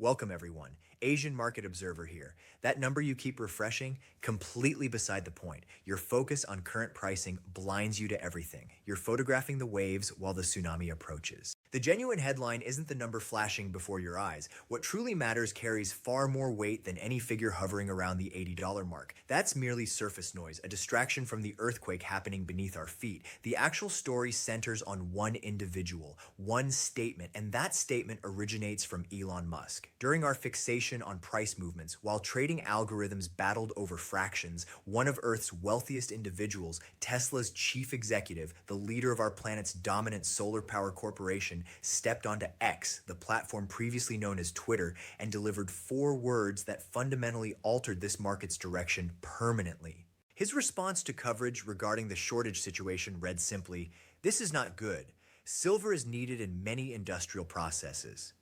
Welcome, everyone. Asian Market Observer here. That number you keep refreshing, completely beside the point. Your focus on current pricing blinds you to everything. You're photographing the waves while the tsunami approaches. The genuine headline isn't the number flashing before your eyes. What truly matters carries far more weight than any figure hovering around the $80 mark. That's merely surface noise, a distraction from the earthquake happening beneath our feet. The actual story centers on one individual, one statement, and that statement originates from Elon Musk. During our fixation on price movements, while trading algorithms battled over fractions, one of Earth's wealthiest individuals, Tesla's chief executive, the leader of our planet's dominant solar power corporation, stepped onto X, the platform previously known as Twitter, and delivered 4 words that fundamentally altered this market's direction permanently. His response to coverage regarding the shortage situation read simply, "This is not good. Silver is needed in many industrial processes."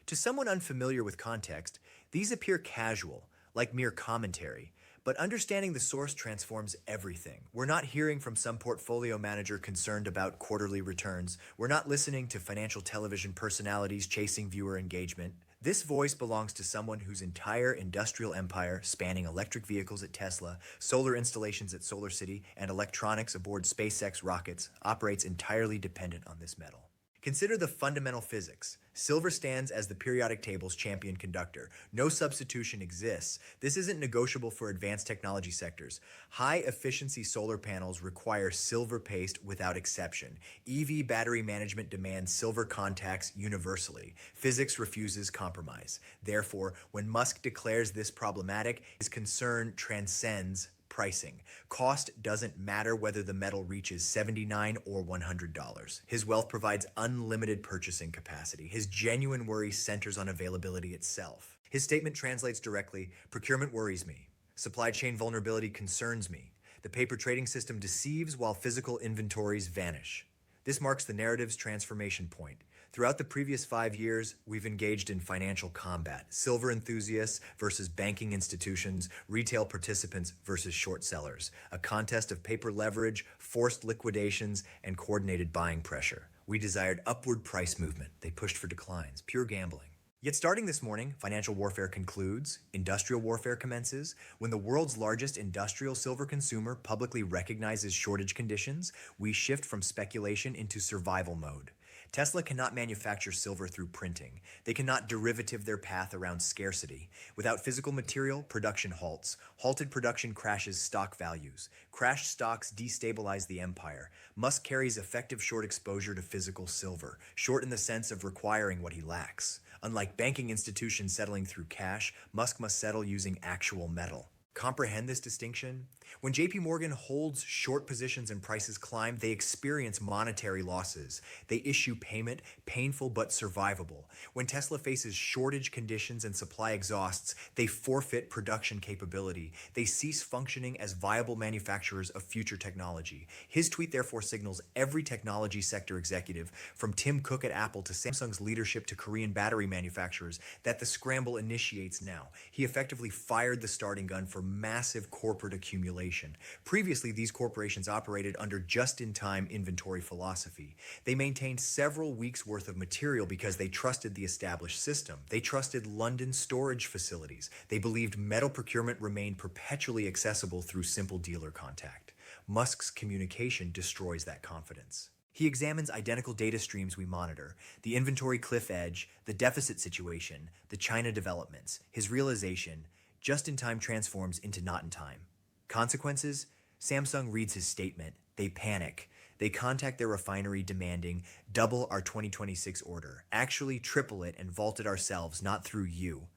To someone unfamiliar with context, these appear casual, like mere commentary, but understanding the source transforms everything. We're not hearing from some portfolio manager concerned about quarterly returns. We're not listening to financial television personalities chasing viewer engagement. This voice belongs to someone whose entire industrial empire, spanning electric vehicles at Tesla, solar installations at Solar City, and electronics aboard SpaceX rockets, operates entirely dependent on this metal. Consider the fundamental physics. Silver stands as the periodic table's champion conductor. No substitution exists. This isn't negotiable for advanced technology sectors. High-efficiency solar panels require silver paste without exception. EV battery management demands silver contacts universally. Physics refuses compromise. Therefore, when Musk declares this problematic, his concern transcends pricing. Cost doesn't matter whether the metal reaches $79 or $100. His wealth provides unlimited purchasing capacity. His genuine worry centers on availability itself. His statement translates directly, "Procurement worries me. Supply chain vulnerability concerns me. The paper trading system deceives while physical inventories vanish." This marks the narrative's transformation point. Throughout the previous 5 years, we've engaged in financial combat. Silver enthusiasts versus banking institutions, retail participants versus short sellers. A contest of paper leverage, forced liquidations, and coordinated buying pressure. We desired upward price movement. They pushed for declines. Pure gambling. Yet starting this morning, financial warfare concludes, industrial warfare commences. When the world's largest industrial silver consumer publicly recognizes shortage conditions, we shift from speculation into survival mode. Tesla cannot manufacture silver through printing. They cannot derivative their path around scarcity. Without physical material, production halts. Halted production crashes stock values. Crashed stocks destabilize the empire. Musk carries effective short exposure to physical silver, short in the sense of requiring what he lacks. Unlike banking institutions settling through cash, Musk must settle using actual metal. Comprehend this distinction? When JP Morgan holds short positions and prices climb, they experience monetary losses. They issue payment, painful but survivable. When Tesla faces shortage conditions and supply exhausts, they forfeit production capability. They cease functioning as viable manufacturers of future technology. His tweet therefore signals every technology sector executive, from Tim Cook at Apple to Samsung's leadership to Korean battery manufacturers, that the scramble initiates now. He effectively fired the starting gun for massive corporate accumulation. Previously, these corporations operated under just-in-time inventory philosophy. They maintained several weeks' worth of material because they trusted the established system. They trusted London storage facilities. They believed metal procurement remained perpetually accessible through simple dealer contact. Musk's communication destroys that confidence. He examines identical data streams we monitor, the inventory cliff edge, the deficit situation, the China developments. His realization, just-in-time transforms into not-in-time. Consequences? Samsung reads his statement. They panic. They contact their refinery demanding, "Double our 2026 order. Actually triple it and vault it ourselves, not through you."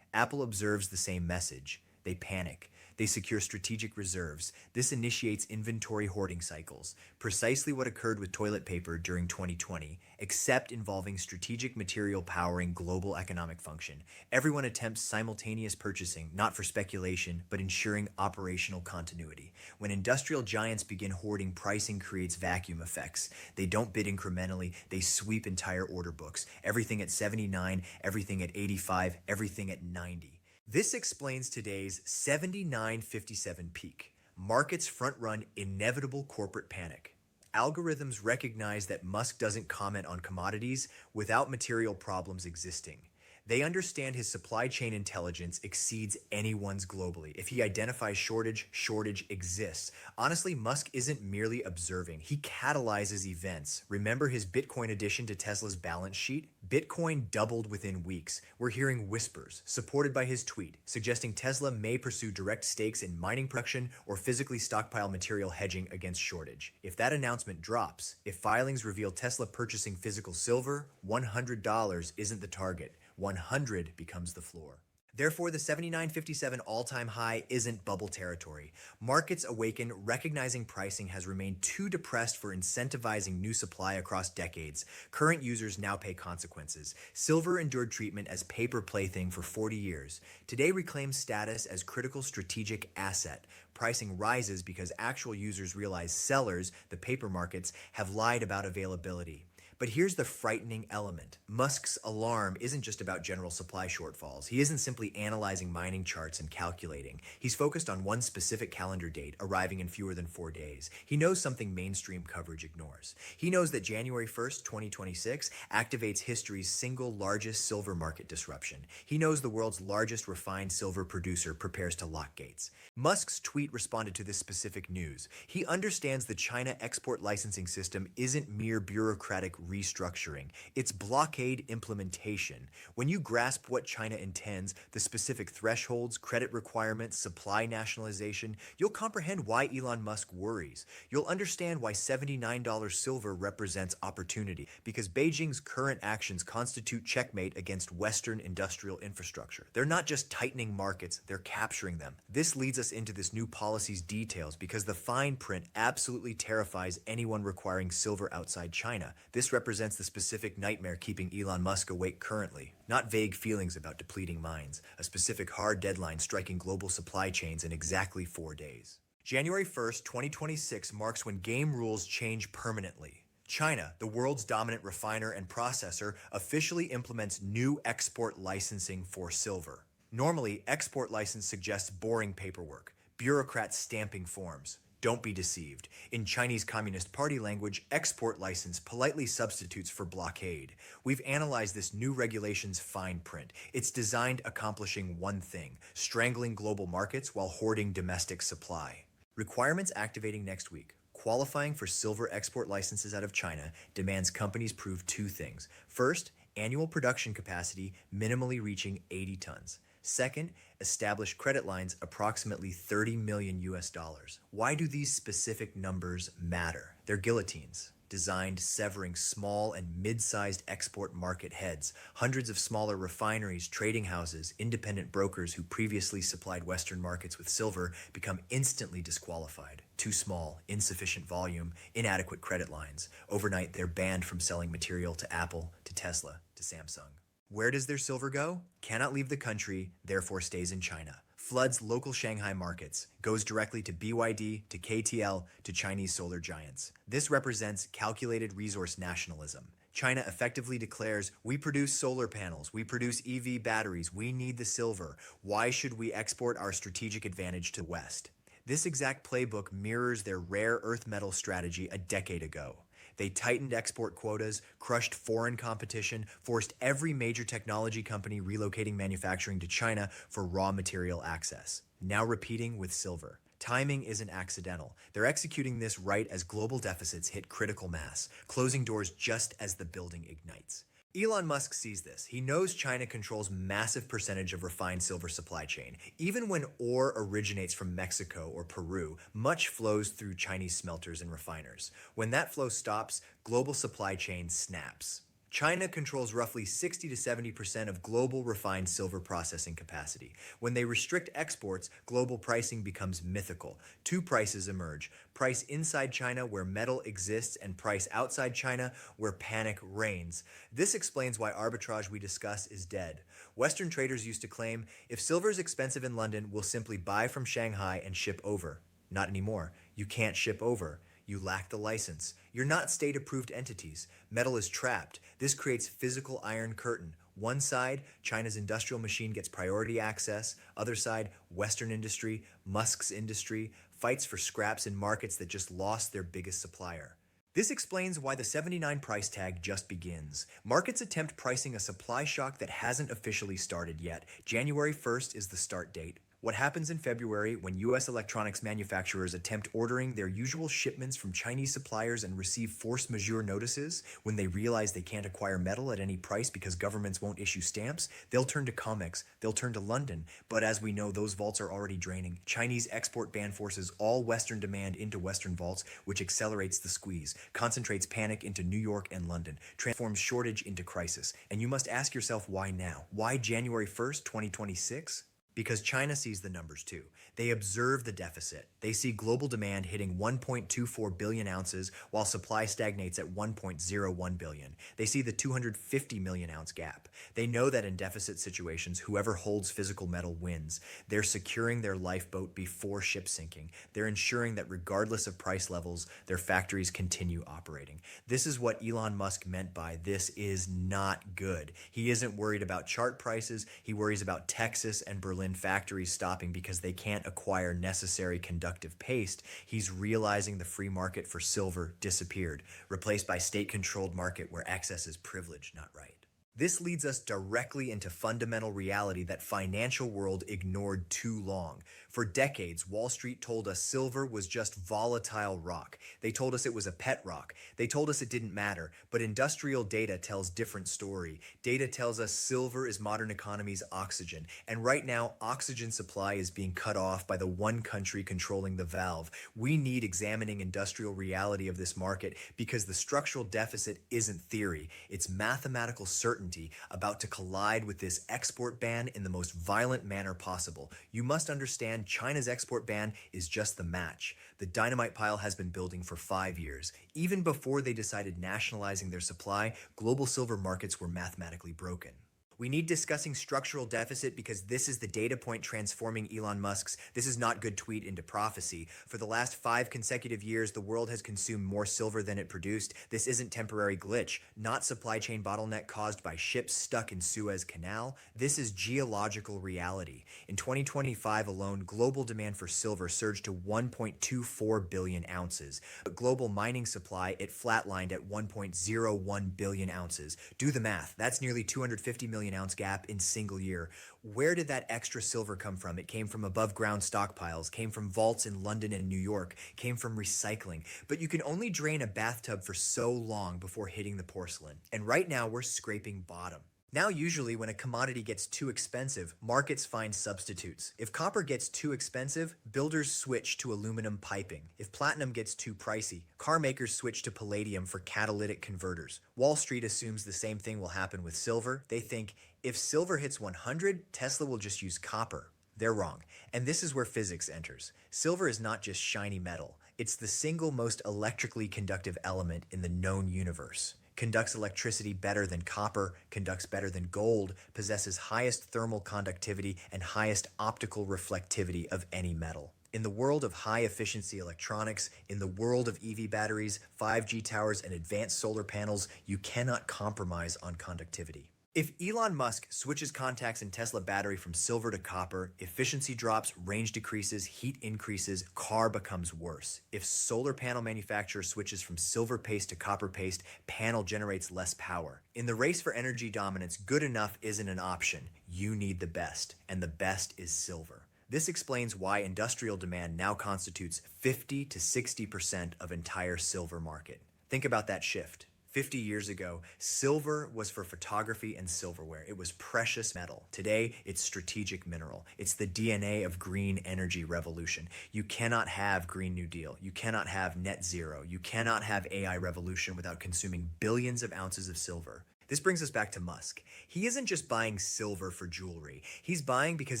Apple observes the same message. They panic. They secure strategic reserves. This initiates inventory hoarding cycles, precisely what occurred with toilet paper during 2020, except involving strategic material powering global economic function. Everyone attempts simultaneous purchasing, not for speculation, but ensuring operational continuity. When industrial giants begin hoarding, pricing creates vacuum effects. They don't bid incrementally, they sweep entire order books. Everything at 79, everything at 85, everything at 90. This explains today's 79.57 peak. Markets front-run inevitable corporate panic. Algorithms recognize that Musk doesn't comment on commodities without material problems existing. They understand his supply chain intelligence exceeds anyone's globally. If he identifies shortage exists. Honestly, Musk isn't merely observing, he catalyzes events. Remember his Bitcoin addition to Tesla's balance sheet? Bitcoin doubled within weeks. We're hearing whispers, supported by his tweet, suggesting Tesla may pursue direct stakes in mining production or physically stockpile material hedging against shortage. If that announcement drops, if filings reveal Tesla purchasing physical silver, $100 isn't the target. 100 becomes the floor. Therefore, the 79.57 all-time high isn't bubble territory. Markets awaken, recognizing pricing has remained too depressed for incentivizing new supply across decades. Current users now pay consequences. Silver endured treatment as paper plaything for 40 years. Today reclaims status as critical strategic asset. Pricing rises because actual users realize sellers, the paper markets, have lied about availability. But here's the frightening element. Musk's alarm isn't just about general supply shortfalls. He isn't simply analyzing mining charts and calculating. He's focused on one specific calendar date, arriving in fewer than 4 days. He knows something mainstream coverage ignores. He knows that January 1st, 2026 activates history's single largest silver market disruption. He knows the world's largest refined silver producer prepares to lock gates. Musk's tweet responded to this specific news. He understands the China export licensing system isn't mere bureaucratic restructuring. It's blockade implementation. When you grasp what China intends, the specific thresholds, credit requirements, supply nationalization, you'll comprehend why Elon Musk worries. You'll understand why $79 silver represents opportunity, because Beijing's current actions constitute checkmate against Western industrial infrastructure. They're not just tightening markets, they're capturing them. This leads us into this new policy's details because the fine print absolutely terrifies anyone requiring silver outside China. This represents the specific nightmare keeping Elon Musk awake currently. Not vague feelings about depleting mines, a specific hard deadline striking global supply chains in exactly 4 days. January 1st, 2026 marks when game rules change permanently. China, the world's dominant refiner and processor, officially implements new export licensing for silver. Normally, export license suggests boring paperwork, bureaucrats stamping forms. Don't be deceived. In Chinese Communist Party language, export license politely substitutes for blockade. We've analyzed this new regulation's fine print. It's designed accomplishing one thing: strangling global markets while hoarding domestic supply. Requirements activating next week. Qualifying for silver export licenses out of China demands companies prove two things. First, annual production capacity minimally reaching 80 tons. Second, establish credit lines approximately 30 million US dollars. Why do these specific numbers matter? They're guillotines, designed severing small and mid-sized export market heads. Hundreds of smaller refineries, trading houses, independent brokers who previously supplied Western markets with silver become instantly disqualified. Too small, insufficient volume, inadequate credit lines. Overnight, they're banned from selling material to Apple, to Tesla, to Samsung. Where does their silver go? Cannot leave the country, therefore stays in China. Floods local Shanghai markets, goes directly to BYD, to KTL, to Chinese solar giants. This represents calculated resource nationalism. China effectively declares, we produce solar panels, we produce EV batteries, we need the silver. Why should we export our strategic advantage to the West? This exact playbook mirrors their rare earth metal strategy a decade ago. They tightened export quotas, crushed foreign competition, forced every major technology company relocating manufacturing to China for raw material access. Now repeating with silver. Timing isn't accidental. They're executing this right as global deficits hit critical mass, closing doors just as the building ignites. Elon Musk sees this. He knows China controls massive percentage of refined silver supply chain. Even when ore originates from Mexico or Peru, much flows through Chinese smelters and refiners. When that flow stops, global supply chain snaps. China controls roughly 60 to 70% of global refined silver processing capacity. When they restrict exports, global pricing becomes mythical. Two prices emerge: price inside China where metal exists, and price outside China where panic reigns. This explains why arbitrage we discuss is dead. Western traders used to claim, if silver is expensive in London, we'll simply buy from Shanghai and ship over. Not anymore. You can't ship over. You lack the license. You're not state-approved entities. Metal is trapped. This creates physical iron curtain. One side, China's industrial machine gets priority access. Other side, Western industry, Musk's industry, fights for scraps in markets that just lost their biggest supplier. This explains why the 79 price tag just begins. Markets attempt pricing a supply shock that hasn't officially started yet. January 1st is the start date. What happens in February when US electronics manufacturers attempt ordering their usual shipments from Chinese suppliers and receive force majeure notices, when they realize they can't acquire metal at any price because governments won't issue stamps, they'll turn to COMEX, they'll turn to London. But as we know, those vaults are already draining. Chinese export ban forces all Western demand into Western vaults, which accelerates the squeeze, concentrates panic into New York and London, transforms shortage into crisis. And you must ask yourself, why now? Why January 1st, 2026? Because China sees the numbers too. They observe the deficit. They see global demand hitting 1.24 billion ounces while supply stagnates at 1.01 billion. They see the 250 million ounce gap. They know that in deficit situations, whoever holds physical metal wins. They're securing their lifeboat before ship sinking. They're ensuring that regardless of price levels, their factories continue operating. This is what Elon Musk meant by "this is not good." He isn't worried about chart prices. He worries about Texas and Berlin factories stopping because they can't acquire necessary conductive paste. He's realizing the free market for silver disappeared, replaced by state-controlled market where access is privilege, not right. This leads us directly into fundamental reality that financial world ignored too long. For decades, Wall Street told us silver was just volatile rock. They told us it was a pet rock. They told us it didn't matter. But industrial data tells different story. Data tells us silver is modern economy's oxygen. And right now, oxygen supply is being cut off by the one country controlling the valve. We need examining industrial reality of this market because the structural deficit isn't theory. It's mathematical certainty about to collide with this export ban in the most violent manner possible. You must understand China's export ban is just the match. The dynamite pile has been building for 5 years. Even before they decided nationalizing their supply, global silver markets were mathematically broken. We need discussing structural deficit because this is the data point transforming Elon Musk's "this is not good" tweet into prophecy. For the last 5 consecutive years, the world has consumed more silver than it produced. This isn't temporary glitch, not supply chain bottleneck caused by ships stuck in Suez Canal. This is geological reality. In 2025 alone, global demand for silver surged to 1.24 billion ounces. But global mining supply, it flatlined at 1.01 billion ounces. Do the math. That's nearly 250 million ounce gap in single year. Where did that extra silver come from? It came from above ground stockpiles, came from vaults in London and New York, came from recycling. But you can only drain a bathtub for so long before hitting the porcelain. And right now we're scraping bottom. Now, usually when a commodity gets too expensive, markets find substitutes. If copper gets too expensive, builders switch to aluminum piping. If platinum gets too pricey, car makers switch to palladium for catalytic converters. Wall Street assumes the same thing will happen with silver. They think if silver hits 100, Tesla will just use copper. They're wrong. And this is where physics enters. Silver is not just shiny metal. It's the single most electrically conductive element in the known universe. Conducts electricity better than copper, conducts better than gold, possesses highest thermal conductivity and highest optical reflectivity of any metal. In the world of high-efficiency electronics, in the world of EV batteries, 5G towers, and advanced solar panels, you cannot compromise on conductivity. If Elon Musk switches contacts in Tesla battery from silver to copper, efficiency drops, range decreases, heat increases, car becomes worse. If solar panel manufacturer switches from silver paste to copper paste, panel generates less power. In the race for energy dominance, good enough isn't an option. You need the best, and the best is silver. This explains why industrial demand now constitutes 50 to 60% of entire silver market. Think about that shift. 50 years ago, silver was for photography and silverware. It was precious metal. Today, it's strategic mineral. It's the DNA of green energy revolution. You cannot have Green New Deal. You cannot have net zero. You cannot have AI revolution without consuming billions of ounces of silver. This brings us back to Musk. He isn't just buying silver for jewelry. He's buying because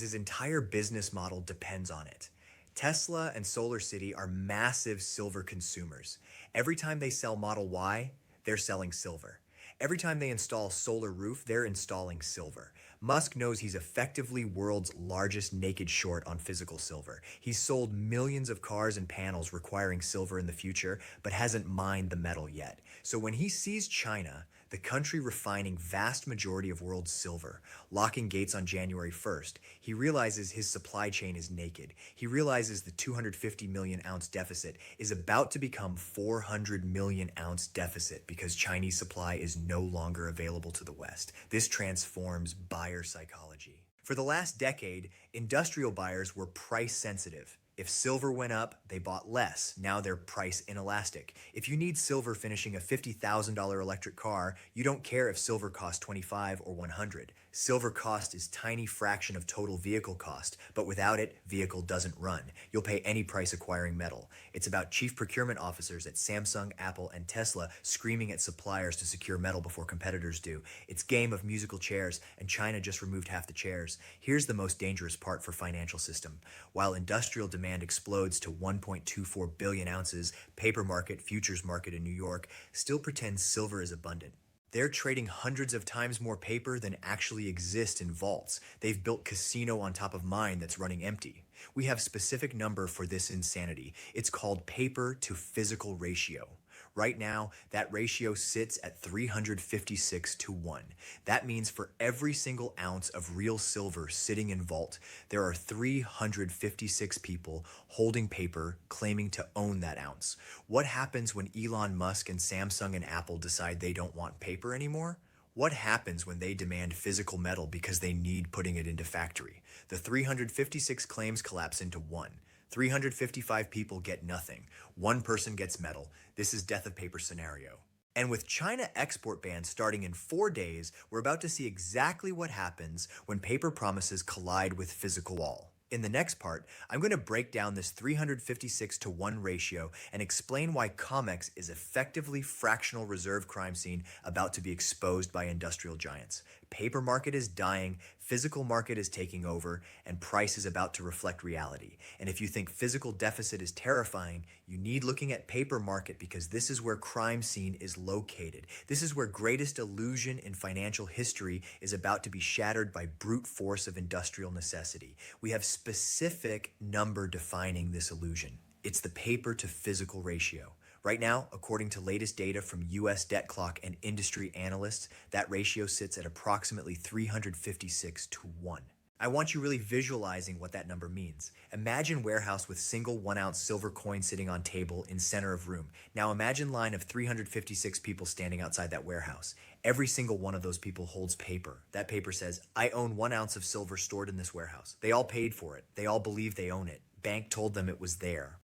his entire business model depends on it. Tesla and SolarCity are massive silver consumers. Every time they sell Model Y, they're selling silver. Every time they install solar roof, they're installing silver. Musk knows he's effectively world's largest naked short on physical silver. He's sold millions of cars and panels requiring silver in the future, but hasn't mined the metal yet. So when he sees China, the country refining vast majority of world's silver, locking gates on January 1st, he realizes his supply chain is naked. He realizes the 250 million ounce deficit is about to become 400 million ounce deficit because Chinese supply is no longer available to the West. This transforms buyer psychology. For the last decade, industrial buyers were price sensitive. If silver went up, they bought less. Now they're price inelastic. If you need silver finishing a $50,000 electric car, you don't care if silver costs 25 or 100. Silver cost is tiny fraction of total vehicle cost, but without it, vehicle doesn't run. You'll pay any price acquiring metal. It's about chief procurement officers at Samsung, Apple, and Tesla screaming at suppliers to secure metal before competitors do. It's game of musical chairs, and China just removed half the chairs. Here's the most dangerous part for financial system. While industrial demand explodes to 1.24 billion ounces, paper market, futures market in New York still pretends silver is abundant. They're trading hundreds of times more paper than actually exist in vaults. They've built casino on top of mine that's running empty. We have specific number for this insanity. It's called paper to physical ratio. Right now, that ratio sits at 356 to 1. That means for every single ounce of real silver sitting in vault, there are 356 people holding paper claiming to own that ounce. What happens when Elon Musk and Samsung and Apple decide they don't want paper anymore? What happens when they demand physical metal because they need putting it into factory? The 356 claims collapse into one. 355 people get nothing. One person gets metal. This is death of paper scenario. And with China export bans starting in 4 days, we're about to see exactly what happens when paper promises collide with physical wall. In the next part, I'm going to break down this 356 to 1 ratio and explain why COMEX is effectively fractional reserve crime scene about to be exposed by industrial giants. Paper market is dying, physical market is taking over, and price is about to reflect reality. And if you think physical deficit is terrifying, you need looking at paper market because this is where crime scene is located. This is where greatest illusion in financial history is about to be shattered by brute force of industrial necessity. We have specific number defining this illusion. It's the paper to physical ratio. Right now, according to latest data from US Debt Clock and industry analysts, that ratio sits at approximately 356 to 1. I want you really visualizing what that number means. Imagine warehouse with single 1-ounce silver coin sitting on table in center of room. Now imagine line of 356 people standing outside that warehouse. Every single one of those people holds paper. That paper says, I own 1 ounce of silver stored in this warehouse. They all paid for it. They all believe they own it. Bank told them it was there.